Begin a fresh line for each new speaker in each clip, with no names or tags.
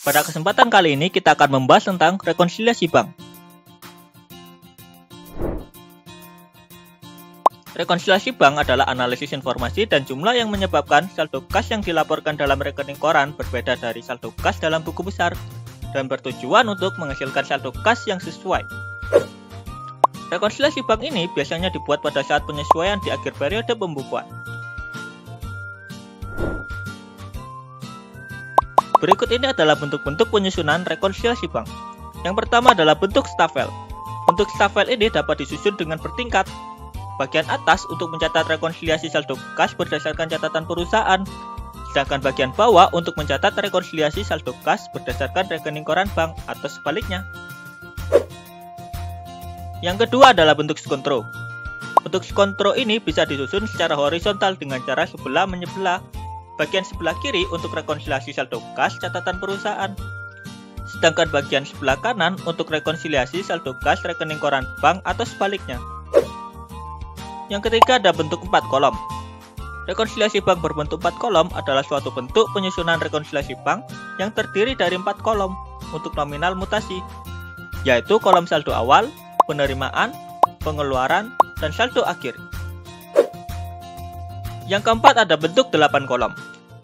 Pada kesempatan kali ini kita akan membahas tentang rekonsiliasi bank. Rekonsiliasi bank adalah analisis informasi dan jumlah yang menyebabkan saldo kas yang dilaporkan dalam rekening koran berbeda dari saldo kas dalam buku besar dan bertujuan untuk menghasilkan saldo kas yang sesuai. Rekonsiliasi bank ini biasanya dibuat pada saat penyesuaian di akhir periode pembukuan. Berikut ini adalah bentuk-bentuk penyusunan rekonsiliasi bank. Yang pertama adalah bentuk stafel. Bentuk stafel ini dapat disusun dengan bertingkat. Bagian atas untuk mencatat rekonsiliasi saldo kas berdasarkan catatan perusahaan, sedangkan bagian bawah untuk mencatat rekonsiliasi saldo kas berdasarkan rekening koran bank atau sebaliknya. Yang kedua adalah bentuk skontro. Bentuk skontro ini bisa disusun secara horizontal dengan cara sebelah menyebelah. Bagian sebelah kiri untuk rekonsiliasi saldo kas catatan perusahaan, sedangkan bagian sebelah kanan untuk rekonsiliasi saldo kas rekening koran bank atau sebaliknya. Yang ketiga ada bentuk 4 kolom. Rekonsiliasi bank berbentuk 4 kolom adalah suatu bentuk penyusunan rekonsiliasi bank yang terdiri dari 4 kolom untuk nominal mutasi, yaitu kolom saldo awal, penerimaan, pengeluaran, dan saldo akhir. Yang keempat ada bentuk 8 kolom.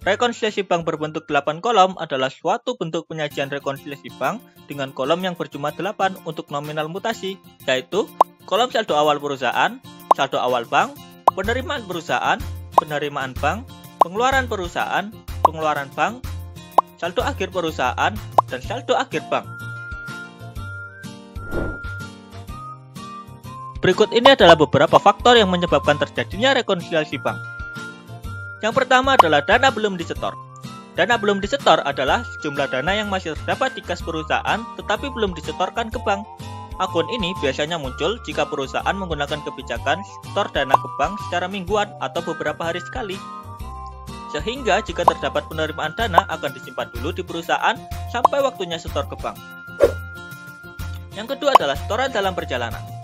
Rekonsiliasi bank berbentuk 8 kolom adalah suatu bentuk penyajian rekonsiliasi bank dengan kolom yang berjumlah 8 untuk nominal mutasi, yaitu kolom saldo awal perusahaan, saldo awal bank, penerimaan perusahaan, penerimaan bank, pengeluaran perusahaan, pengeluaran bank, saldo akhir perusahaan, dan saldo akhir bank. Berikut ini adalah beberapa faktor yang menyebabkan terjadinya rekonsiliasi bank. Yang pertama adalah dana belum disetor. Dana belum disetor adalah sejumlah dana yang masih terdapat di kas perusahaan tetapi belum disetorkan ke bank. Akun ini biasanya muncul jika perusahaan menggunakan kebijakan setor dana ke bank secara mingguan atau beberapa hari sekali. Sehingga jika terdapat penerimaan dana akan disimpan dulu di perusahaan sampai waktunya setor ke bank. Yang kedua adalah setoran dalam perjalanan.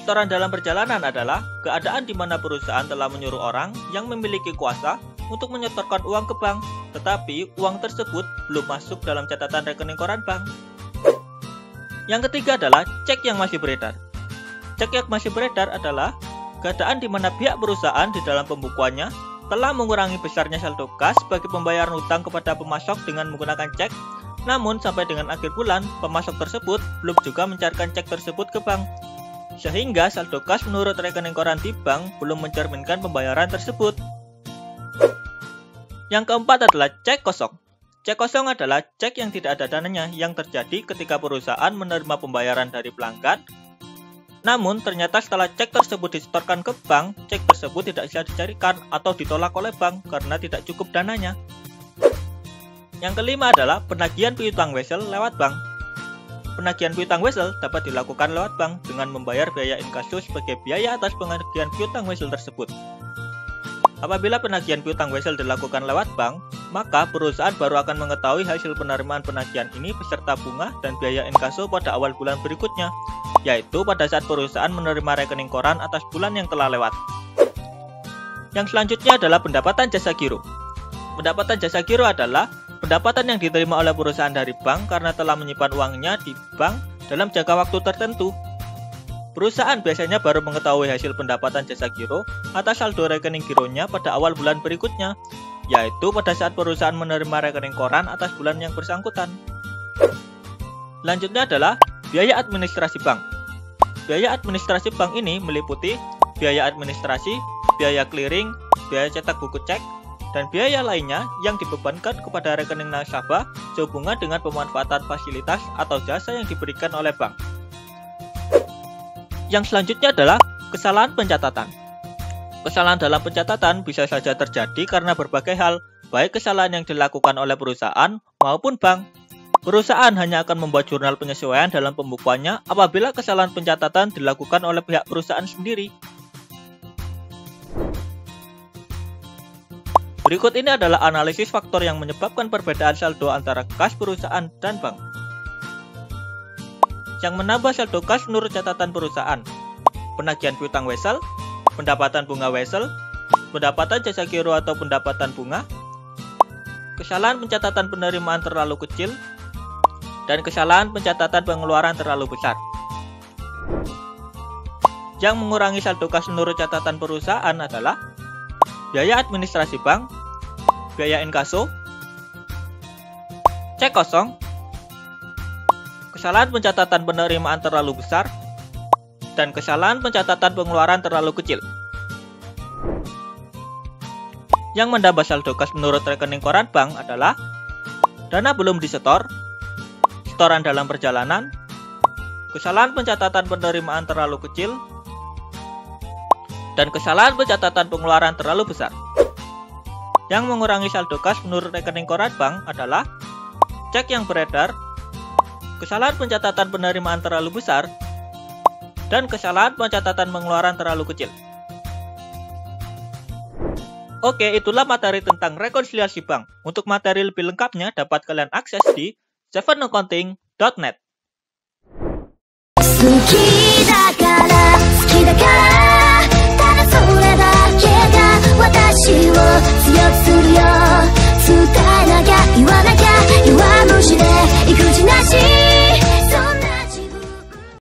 Setoran dalam perjalanan adalah keadaan di mana perusahaan telah menyuruh orang yang memiliki kuasa untuk menyetorkan uang ke bank, tetapi uang tersebut belum masuk dalam catatan rekening koran bank. Yang ketiga adalah cek yang masih beredar. Cek yang masih beredar adalah keadaan di mana pihak perusahaan di dalam pembukuannya telah mengurangi besarnya saldo kas bagi pembayaran utang kepada pemasok dengan menggunakan cek, namun sampai dengan akhir bulan, pemasok tersebut belum juga mencairkan cek tersebut ke bank. Sehingga saldo kas menurut rekening koran di bank belum mencerminkan pembayaran tersebut. Yang keempat adalah cek kosong. Cek kosong adalah cek yang tidak ada dananya yang terjadi ketika perusahaan menerima pembayaran dari pelanggan. Namun ternyata setelah cek tersebut disetorkan ke bank, cek tersebut tidak bisa dicarikan atau ditolak oleh bank karena tidak cukup dananya. Yang kelima adalah penagihan piutang wesel lewat bank. Penagihan piutang wesel dapat dilakukan lewat bank dengan membayar biaya inkaso sebagai biaya atas penagihan piutang wesel tersebut. Apabila penagihan piutang wesel dilakukan lewat bank, maka perusahaan baru akan mengetahui hasil penerimaan penagihan ini beserta bunga dan biaya inkaso pada awal bulan berikutnya, yaitu pada saat perusahaan menerima rekening koran atas bulan yang telah lewat. Yang selanjutnya adalah pendapatan jasa giro. Pendapatan jasa giro adalah pendapatan yang diterima oleh perusahaan dari bank karena telah menyimpan uangnya di bank dalam jangka waktu tertentu. Perusahaan biasanya baru mengetahui hasil pendapatan jasa giro atas saldo rekening gironya pada awal bulan berikutnya, yaitu pada saat perusahaan menerima rekening koran atas bulan yang bersangkutan. Selanjutnya adalah biaya administrasi bank. Biaya administrasi bank ini meliputi biaya administrasi, biaya clearing, biaya cetak buku cek, dan biaya lainnya yang dibebankan kepada rekening nasabah sehubungan dengan pemanfaatan fasilitas atau jasa yang diberikan oleh bank. Yang selanjutnya adalah kesalahan pencatatan. Kesalahan dalam pencatatan bisa saja terjadi karena berbagai hal, baik kesalahan yang dilakukan oleh perusahaan maupun bank. Perusahaan hanya akan membuat jurnal penyesuaian dalam pembukuannya apabila kesalahan pencatatan dilakukan oleh pihak perusahaan sendiri. Berikut ini adalah analisis faktor yang menyebabkan perbedaan saldo antara kas perusahaan dan bank. Yang menambah saldo kas menurut catatan perusahaan: penagihan piutang wesel, pendapatan bunga wesel, pendapatan jasa giro atau pendapatan bunga, kesalahan pencatatan penerimaan terlalu kecil, dan kesalahan pencatatan pengeluaran terlalu besar. Yang mengurangi saldo kas menurut catatan perusahaan adalah biaya administrasi bank, biaya inkaso, cek kosong, kesalahan pencatatan penerimaan terlalu besar, dan kesalahan pencatatan pengeluaran terlalu kecil. Yang menambah saldo kas menurut rekening koran bank adalah dana belum disetor, setoran dalam perjalanan, kesalahan pencatatan penerimaan terlalu kecil, dan kesalahan pencatatan pengeluaran terlalu besar. Yang mengurangi saldo kas menurut rekening koran bank adalah cek yang beredar, kesalahan pencatatan penerimaan terlalu besar, dan kesalahan pencatatan pengeluaran terlalu kecil. Oke, itulah materi tentang rekonsiliasi bank. Untuk materi lebih lengkapnya dapat kalian akses di 7accounting.net.